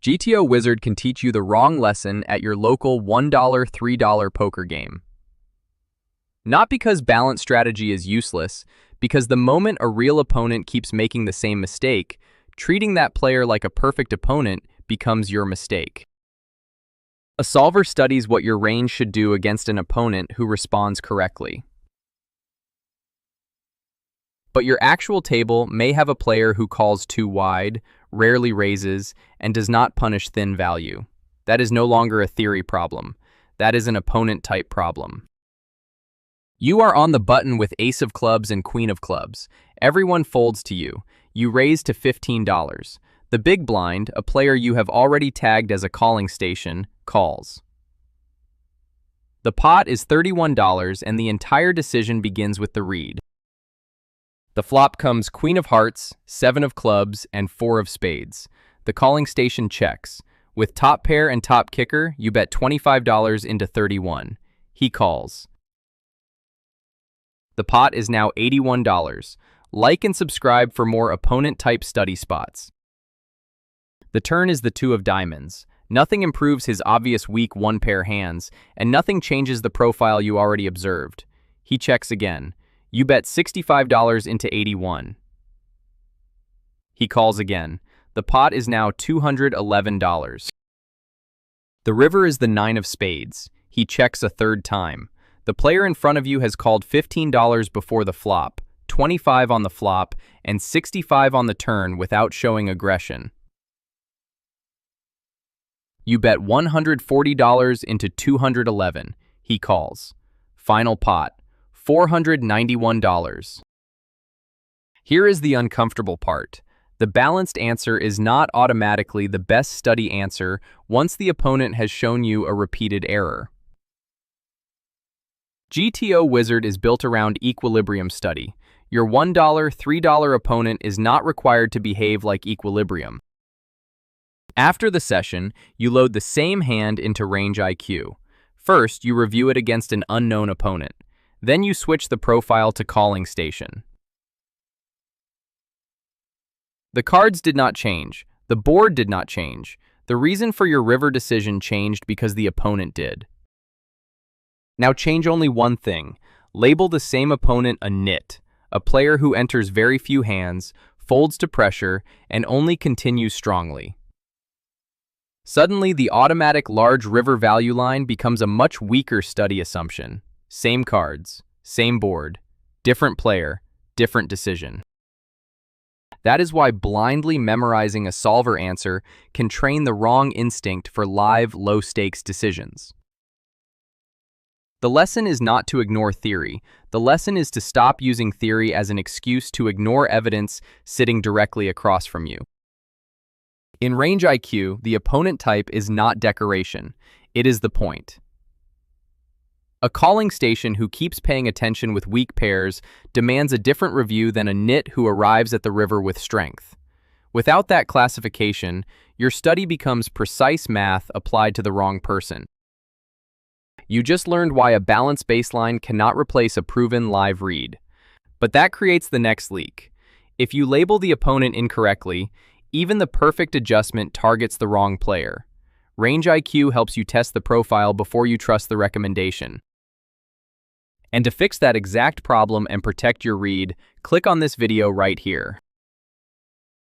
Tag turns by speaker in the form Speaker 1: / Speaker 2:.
Speaker 1: GTO Wizard can teach you the wrong lesson at your local $1, $3 poker game. Not because balanced strategy is useless, because the moment a real opponent keeps making the same mistake, treating that player like a perfect opponent becomes your mistake. A solver studies what your range should do against an opponent who responds correctly. But your actual table may have a player who calls too wide, rarely raises, and does not punish thin value. That is no longer a theory problem. That is an opponent-type problem. You are on the button with ace of clubs and queen of clubs. Everyone folds to you. You raise to $15. The big blind, a player you have already tagged as a calling station, calls. The pot is $31 and the entire decision begins with the read. The flop comes queen of hearts, 7 of clubs, and 4 of spades. The calling station checks. With top pair and top kicker, you bet $25 into 31. He calls. The pot is now $81. Like and subscribe for more opponent-type study spots. The turn is the 2 of diamonds. Nothing improves his obvious weak one-pair hands, and nothing changes the profile you already observed. He checks again. You bet $65 into 81. He calls again. The pot is now $211. The river is the 9 of spades. He checks a third time. The player in front of you has called $15 before the flop, 25 on the flop, and 65 on the turn without showing aggression. You bet $140 into 211. He calls. Final pot. $491. Here is the uncomfortable part. The balanced answer is not automatically the best study answer once the opponent has shown you a repeated error. GTO Wizard is built around equilibrium study. Your $1, $3 opponent is not required to behave like equilibrium. After the session, you load the same hand into RangeIQ. First, you review it against an unknown opponent. Then you switch the profile to calling station. The cards did not change. The board did not change. The reason for your river decision changed because the opponent did. Now change only one thing. Label the same opponent a nit, a player who enters very few hands, folds to pressure, and only continues strongly. Suddenly, the automatic large river value line becomes a much weaker study assumption. Same cards, same board, different player, different decision. That is why blindly memorizing a solver answer can train the wrong instinct for live, low-stakes decisions. The lesson is not to ignore theory. The lesson is to stop using theory as an excuse to ignore evidence sitting directly across from you. In RangeIQ, the opponent type is not decoration. It is the point. A calling station who keeps paying attention with weak pairs demands a different review than a nit who arrives at the river with strength. Without that classification, your study becomes precise math applied to the wrong person. You just learned why a balanced baseline cannot replace a proven live read. But that creates the next leak. If you label the opponent incorrectly, even the perfect adjustment targets the wrong player. RangeIQ helps you test the profile before you trust the recommendation. And to fix that exact problem and protect your read, click on this video right here.